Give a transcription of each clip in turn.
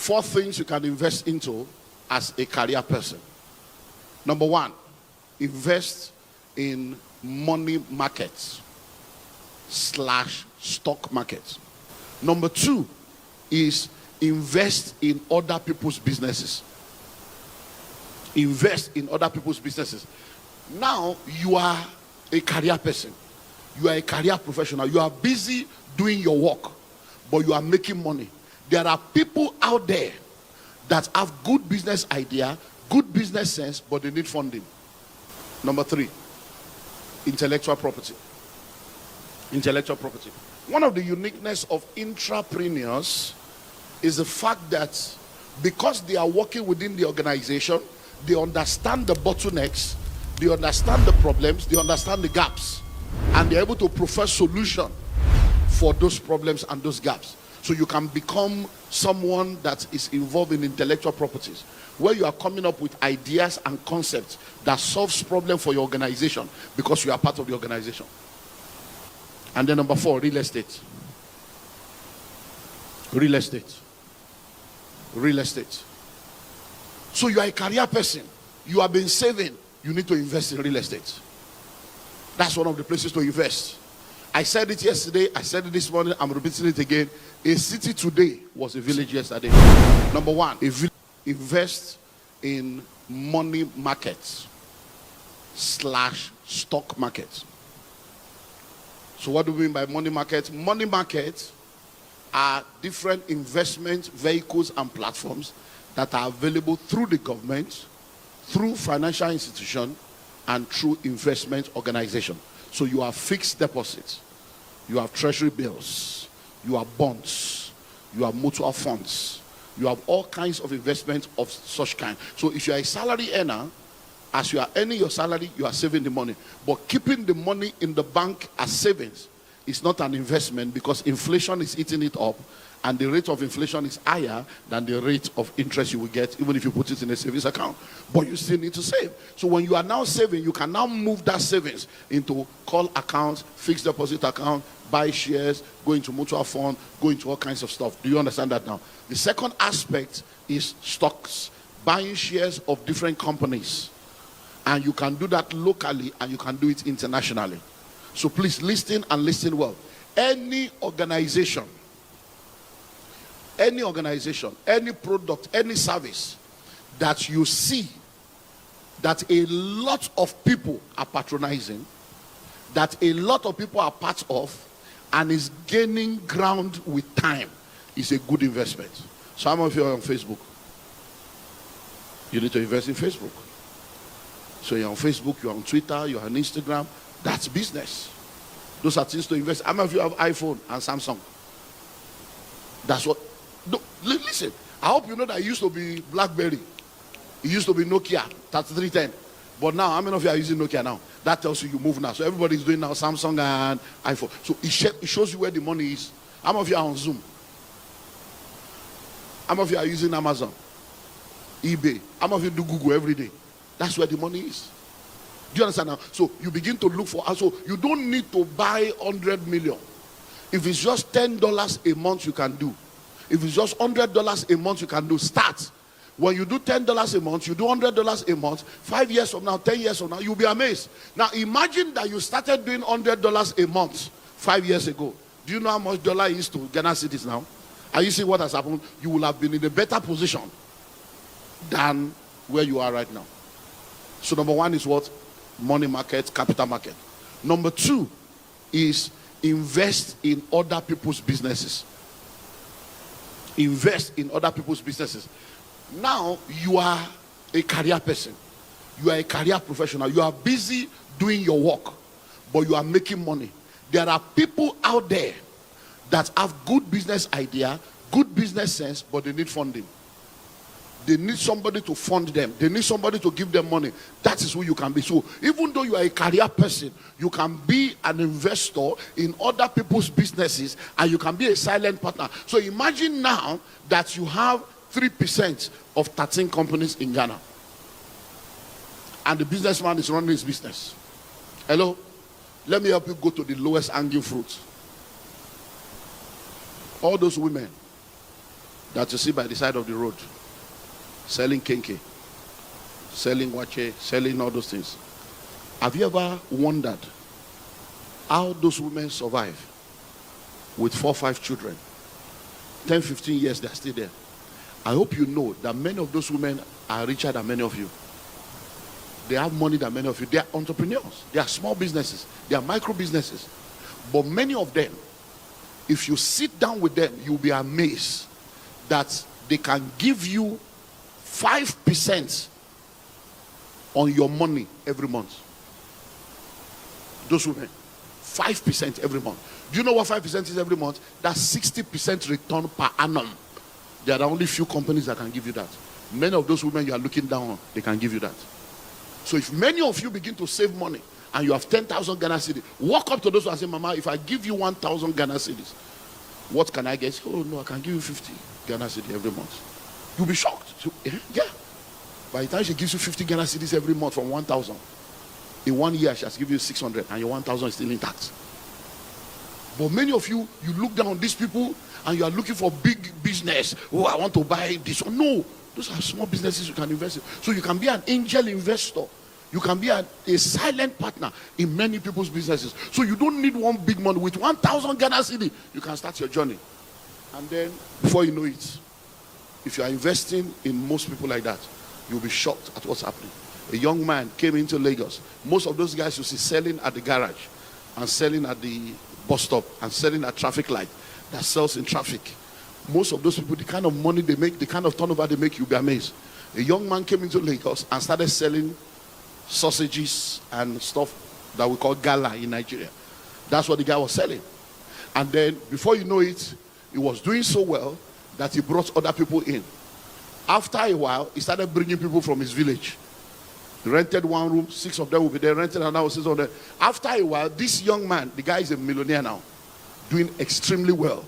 4 things you can invest into as a career person. Number 1, invest in money markets / stock markets. Number 2 is invest in other people's businesses. Invest in other people's businesses. Now you are a career person. You are a career professional. You are busy doing your work, but you are making money. There are people out there that have good business idea, good business sense, but they need funding. Number 3, intellectual property. Intellectual property. One of the uniqueness of intrapreneurs is the fact that because they are working within the organization, they understand the bottlenecks, they understand the problems, they understand the gaps, and they're able to profess solution for those problems and those gaps. So you can become someone that is involved in intellectual properties, where you are coming up with ideas and concepts that solves problem for your organization because you are part of the organization. And then number 4, real estate. Real estate. Real estate. So you are a career person. You have been saving. You need to invest in real estate. That's one of the places to invest. I said it yesterday. I said it this morning. I'm repeating it again. A city today was a village yesterday. Number 1, invest in money markets / stock markets. So what do we mean by money markets? Money markets are different investment vehicles and platforms that are available through the government, through financial institution, and through investment organization. So you have fixed deposits, you have treasury bills, you have bonds, you have mutual funds, you have all kinds of investments of such kind. So if you are a salary earner, as you are earning your salary, you are saving the money. But keeping the money in the bank as savings is not an investment, because inflation is eating it up, and the rate of inflation is higher than the rate of interest you will get even if you put it in a savings account. But you still need to save. So when you are now saving, you can now move that savings into call accounts, fixed deposit account, buy shares, go into mutual fund, go into all kinds of stuff. Do you understand that now? The second aspect is stocks, buying shares of different companies. And you can do that locally and you can do it internationally. So please listen and listen well. Any organization, any product, any service that you see that a lot of people are patronizing, that a lot of people are part of, and is gaining ground with time, is a good investment. Some of you are on Facebook. You need to invest in Facebook. So you're on Facebook, you're on Twitter, you're on Instagram. That's business. Those are things to invest. How many of you have iPhone and Samsung? That's what. No, listen, I hope you know that it used to be BlackBerry. It used to be Nokia 3310. But now, how many of you are using Nokia now? That tells you move now. So everybody's doing now Samsung and iPhone. So it shows you where the money is. How many of you are on Zoom? How many of you are using Amazon? eBay? How many of you do Google every day? That's where the money is. Do you understand now? So you begin to look for, so you don't need to buy 100 million. If it's just $10 a month, you can do. If it's just $100 a month, you can do. Start. When you do $10 a month, you do $100 a month, 5 years from now, 10 years from now, you'll be amazed. Now imagine that you started doing $100 a month 5 years ago. Do you know how much dollar is to Ghana cities now? And you see what has happened? You will have been in a better position than where you are right now. So number 1 is what? Money market, capital market. Number 2 is invest in other people's businesses. Invest in other people's businesses. Now you are a career person. You are a career professional. You are busy doing your work, but you are making money. There are people out there that have good business idea, good business sense, but they need funding. They need somebody to fund them. They need somebody to give them money. That is who you can be. So even though you are a career person, you can be an investor in other people's businesses, and you can be a silent partner. So imagine now that you have 3% of 13 companies in Ghana, and the businessman is running his business. Hello? Let me help you go to the lowest hanging fruit. All those women that you see by the side of the road, selling kenke, selling wache, selling all those things. Have you ever wondered how those women survive with 4 or 5 children? 10, 15 years, they're still there. I hope you know that many of those women are richer than many of you. They have money than many of you. They are entrepreneurs. They are small businesses. They are micro businesses. But many of them, if you sit down with them, you'll be amazed that they can give you 5% on your money every month. Those women, 5% every month. Do you know what 5% is every month? That's 60% return per annum. There are only few companies that can give you that. Many of those women you are looking down on, they can give you that. So if many of you begin to save money and you have 10,000 Ghana cedis, walk up to those and say, Mama, if I give you 1,000 Ghana cedis, what can I get? Oh no, I can give you 50 Ghana cedis every month. You'll be shocked. So, yeah. By the time she gives you 50 Ghana cedis every month from 1,000, in 1 year she has given you 600 and your 1,000 is still intact. But many of you, you look down on these people and you are looking for big business. Oh, I want to buy this one. No, those are small businesses you can invest in. So you can be an angel investor. You can be a silent partner in many people's businesses. So you don't need one big money. With 1,000 Ghana cedi, you can start your journey. And then, before you know it, if you are investing in most people like that, you'll be shocked at what's happening. A young man came into Lagos. Most of those guys you see selling at the garage and selling at the bus stop and selling at traffic light that sells in traffic. Most of those people, the kind of money they make, the kind of turnover they make, you'll be amazed. A young man came into Lagos and started selling sausages and stuff that we call gala in Nigeria. That's what the guy was selling. And then, before you know it, he was doing so well that he brought other people in. After a while, he started bringing people from his village. He rented one room, 6 of them will be there, rented another 6 of them. After a while, this young man, the guy is a millionaire now, doing extremely well.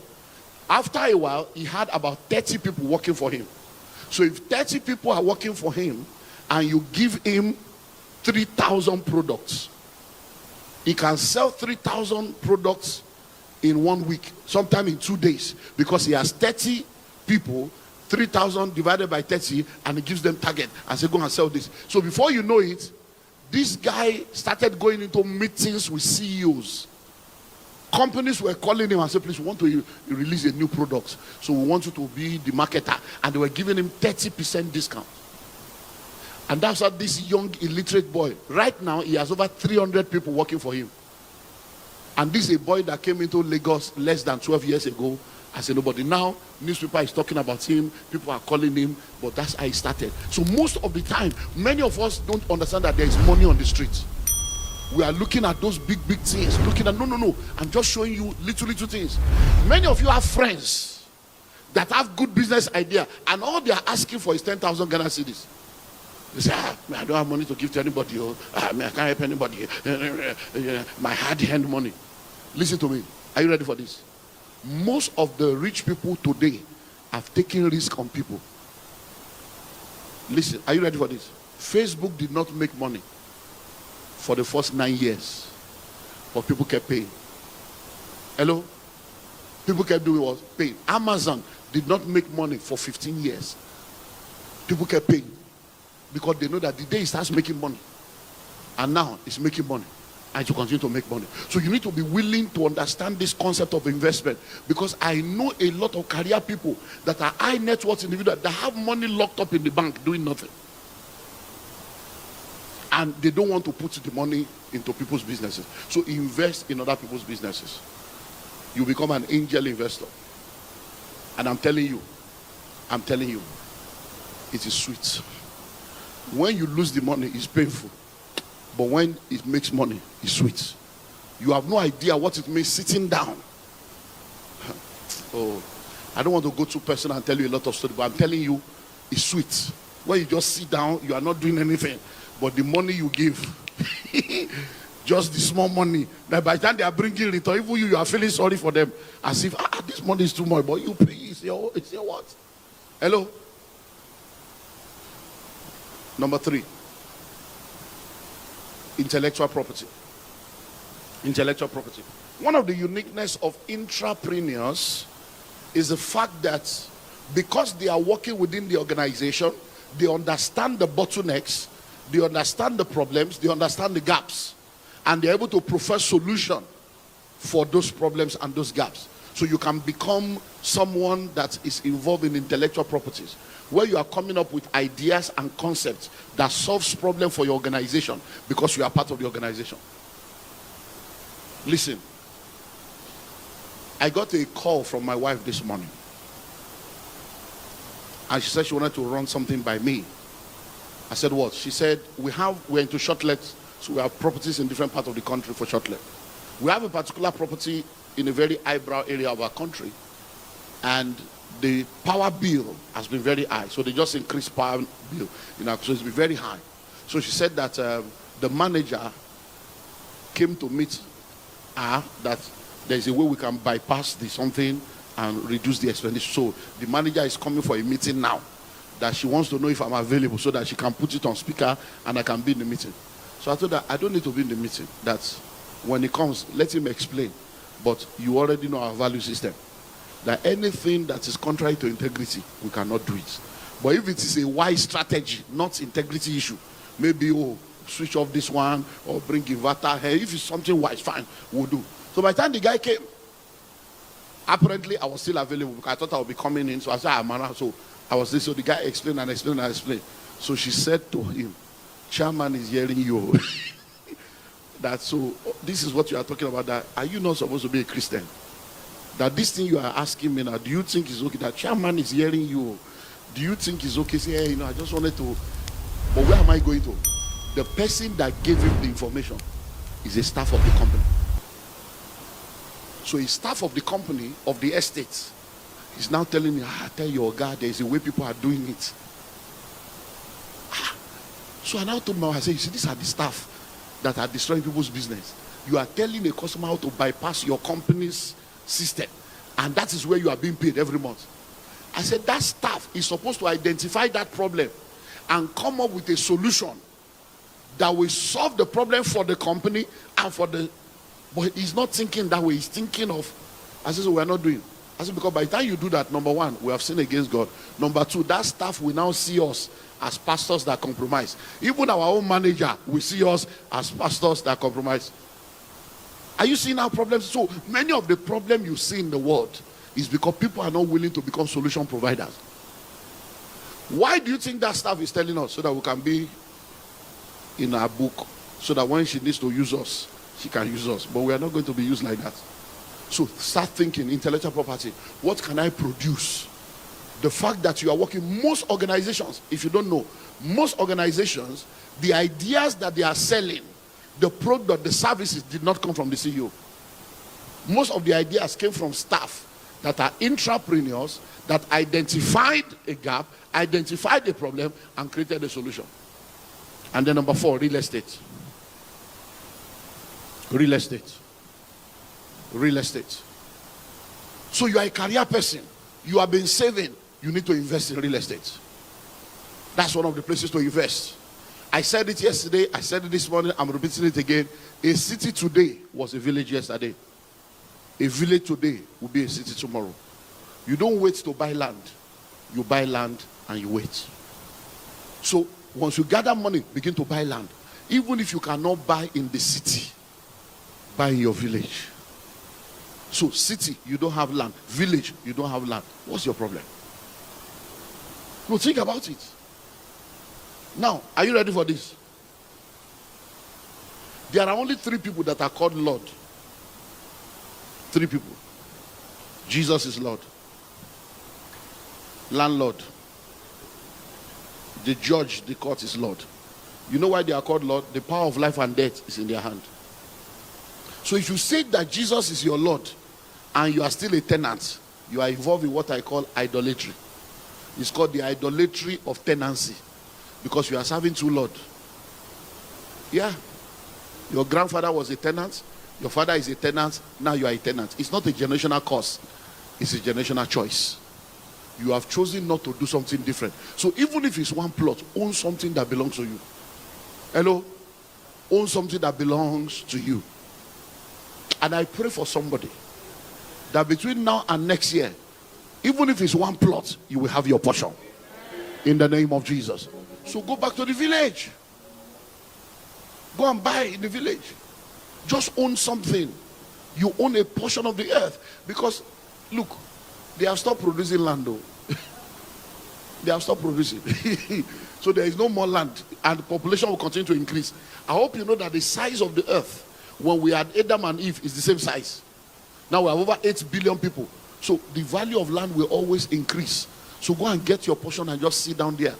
After a while, he had about 30 people working for him. So if 30 people are working for him and you give him 3,000 products, he can sell 3,000 products in 1 week, sometime in 2 days, because he has 30 people. 3,000 divided by 30, and he gives them target and say, go and sell this. So before you know it, this guy started going into meetings with CEOs. Companies were calling him and said, please, we want to release a new product, so we want you to be the marketer. And they were giving him 30% discount. And that's how this young illiterate boy, right now he has over 300 people working for him. And this is a boy that came into Lagos less than 12 years ago as a nobody. Now, newspaper is talking about him, people are calling him, but that's how he started. So most of the time, many of us don't understand that there is money on the street. We are looking at those big things, looking at, no, I'm just showing you little things. Many of you have friends that have good business idea, and all they are asking for is 10,000 Ghana cedis. They say, I don't have money to give to anybody. I can't help anybody. My hard-earned money. Listen to me. Are you ready for this? Most of the rich people today have taken risk on people. Listen, are you ready for this? Facebook did not make money for the first 9 years, but people kept paying. Hello? People kept doing what? Paying. Amazon did not make money for 15 years. People kept paying because they know that the day it starts making money, and now it's making money, and to continue to make money. So you need to be willing to understand this concept of investment, because I know a lot of career people that are high net worth individuals that have money locked up in the bank doing nothing, and they don't want to put the money into people's businesses. So invest in other people's businesses. You become an angel investor, and I'm telling you, it is sweet. When you lose the money, it's painful. But when it makes money, it's sweet. You have no idea what it means sitting down. Oh, I don't want to go too personal and tell you a lot of stories, but I'm telling you, it's sweet. When you just sit down, you are not doing anything. But the money you give, just the small money, that by the time they are bringing it, or even you are feeling sorry for them, as if, this money is too much, but you pay, it's your what? Hello? Number 3. Intellectual property. Intellectual property. One of the uniqueness of intrapreneurs is the fact that Because they are working within the organization, they understand the bottlenecks, they understand the problems, they understand the gaps, and they're able to provide solution for those problems and those gaps. So you can become someone that is involved in intellectual properties, where you are coming up with ideas and concepts that solves problem for your organization because you are part of the organization. Listen, I got a call from my wife this morning, and she said she wanted to run something by me. I said, what? She said, we're into short lets, so we have properties in different parts of the country for short let. We have a particular property in a very eyebrow area of our country, and the power bill has been very high. So they just increased power bill, so it's been very high. So she said that the manager came to meet her that there's a way we can bypass the something and reduce the expenditure. So the manager is coming for a meeting now, that she wants to know if I'm available so that she can put it on speaker and I can be in the meeting. So I told her, I don't need to be in the meeting. That when he comes, let him explain. But you already know our value system. That anything that is contrary to integrity, we cannot do it. But if it is a wise strategy, not integrity issue, maybe switch off this one or bring inverter here. If it's something wise, fine, we'll do. So by the time the guy came, apparently I was still available because I thought I would be coming in. So I said, so I was there. So the guy explained and explained and explained. So she said to him, chairman is hearing you. That so this is what you are talking about. That are you not supposed to be a Christian? That this thing you are asking me now, do you think it's okay? That chairman is hearing you. Do you think it's okay? Say, hey, I just wanted to. But where am I going to? The person that gave him the information is a staff of the company. So a staff of the company, of the estate, is now telling me, tell your God, there is a way people are doing it. So I now told my wife, I said, you see, these are the staff that are destroying people's business. You are telling a customer how to bypass your company's system, and that is where you are being paid every month. I said that staff is supposed to identify that problem and come up with a solution that will solve the problem for the company and for the. But he's not thinking that way. He's thinking of. I said, so we are not doing. I said, because by the time you do that, number one, we have sinned against God. Number two, that staff will now see us as pastors that compromise. Even our own manager will see us as pastors that compromise. Are you seeing our problems? So many of the problems you see in the world is because people are not willing to become solution providers. Why do you think that staff is telling us? So that we can be in our book, so that when she needs to use us, she can use us. But we are not going to be used like that. So start thinking intellectual property. What can I produce? The fact that you are working, most organizations, if you don't know, most organizations, the ideas that they are selling, the product, the services did not come from the CEO. Most of the ideas came from staff that are intrapreneurs that identified a gap, identified a problem, and created a solution. And then number 4, real estate. Real estate. Real estate. So you are a career person. You have been saving. You need to invest in real estate. That's one of the places to invest. I said it yesterday. I said it this morning. I'm repeating it again. A city today was a village yesterday. A village today will be a city tomorrow. You don't wait to buy land. You buy land and you wait. So once you gather money, begin to buy land. Even if you cannot buy in the city, buy in your village. So city, you don't have land. Village, you don't have land. What's your problem? No, think about it. Now, are you ready for this? There are only 3 people that are called Lord. 3 people. Jesus is Lord. Landlord. The judge, the court is Lord. You know why they are called Lord? The power of life and death is in their hand. So if you say that Jesus is your Lord and you are still a tenant, you are involved in what I call idolatry. It's called the idolatry of tenancy, because you are serving 2 lords. Yeah. Your grandfather was a tenant. Your father is a tenant. Now you are a tenant. It's not a generational curse. It's a generational choice. You have chosen not to do something different. So even if it's one plot, own something that belongs to you. Hello? Own something that belongs to you. And I pray for somebody that between now and next year, Even if it's one plot, you will have your portion. In the name of Jesus. So go back to the village. Go and buy in the village. Just own something. You own a portion of the earth. Because, look, they have stopped producing land though. They have stopped producing. So there is no more land. And the population will continue to increase. I hope you know that the size of the earth, when we had Adam and Eve, is the same size. Now we have over 8 billion people. So the value of land will always increase. So go and get your portion and just sit down there.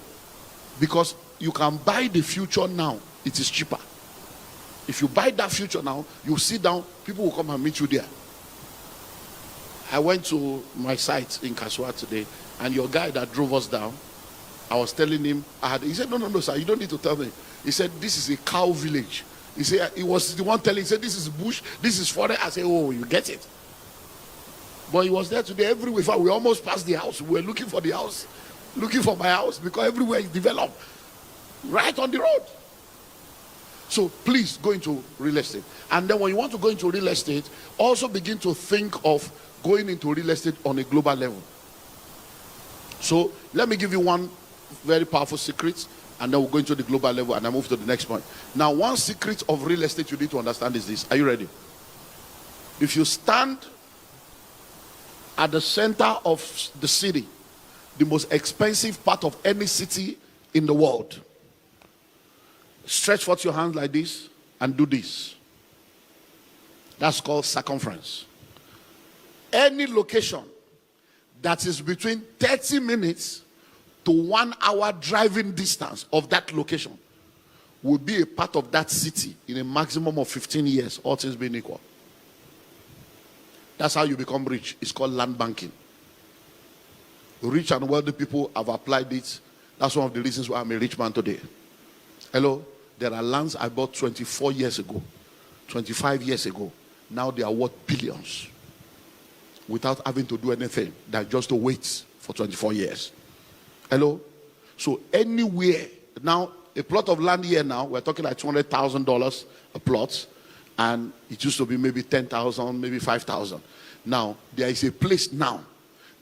Because you can buy the future now. It is cheaper. If you buy that future now, you sit down, people will come and meet you there. I went to my site in Kaswa today, and your guy that drove us down, I was telling him, he said, no, sir, you don't need to tell me. He said, this is a cow village. He said, he was the one telling, he said, this is bush, this is forest. I said, oh, you get it. But he was there today everywhere. We almost passed the house. We were looking for the house, looking for my house, because everywhere is developed. Right on the road. So please go into real estate. And then when you want to go into real estate, also begin to think of going into real estate on a global level. So let me give you one very powerful secret, and then we'll go into the global level, and I move to the next point. Now, one secret of real estate you need to understand is this. Are you ready? If you stand at the center of the city, the most expensive part of any city in the world, stretch forth your hand like this and do this. That's called circumference. Any location that is between 30 minutes to 1 hour driving distance of that location will be a part of that city in a maximum of 15 years, all things being equal. That's how you become rich. It's called land banking. Rich and wealthy people have applied it. That's one of the reasons why I'm a rich man today. Hello? There are lands I bought 24 years ago, 25 years ago. Now they are worth billions without having to do anything. They're just to wait for 24 years. Hello? So anywhere, now a plot of land here now, we're talking like $200,000 a plot, and it used to be maybe 10,000, maybe 5,000. Now, there is a place now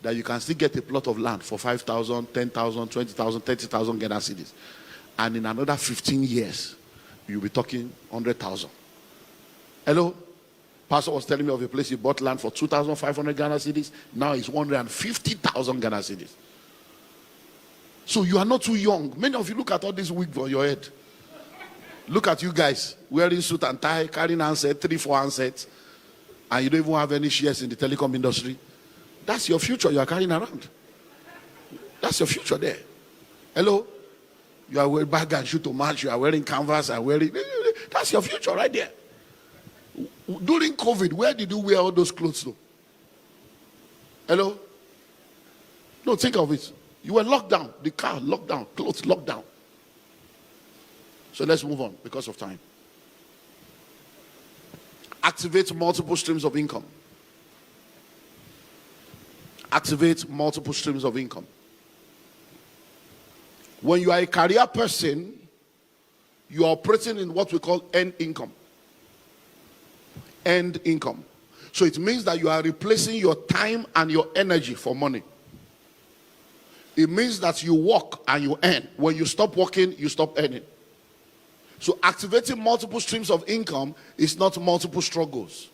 that you can still get a plot of land for 5,000, 10,000, 20,000, 30,000 Ghana cedis. And in another 15 years, you'll be talking 100,000. Hello? Pastor was telling me of a place he bought land for 2,500 Ghana cedis. Now it's 150,000 Ghana cedis. So you are not too young. Many of you look at all this wig on your head. Look at you guys wearing suit and tie, carrying handset, 3-4 handsets, and you don't even have any shares in the telecom industry. That's your future you are carrying around. That's your future there. Hello? You are wearing bag and shoe to match. You are wearing canvas and wearing. That's your future right there. During COVID, where did you wear all those clothes though? Hello? No, think of it. You were locked down. The car locked down. Clothes locked down. So let's move on because of time. Activate multiple streams of income. Activate multiple streams of income. When you are a career person, you are operating in what we call end income. End income. So it means that you are replacing your time and your energy for money. It means that you work and you earn. When you stop working, you stop earning. So activating multiple streams of income is not multiple struggles.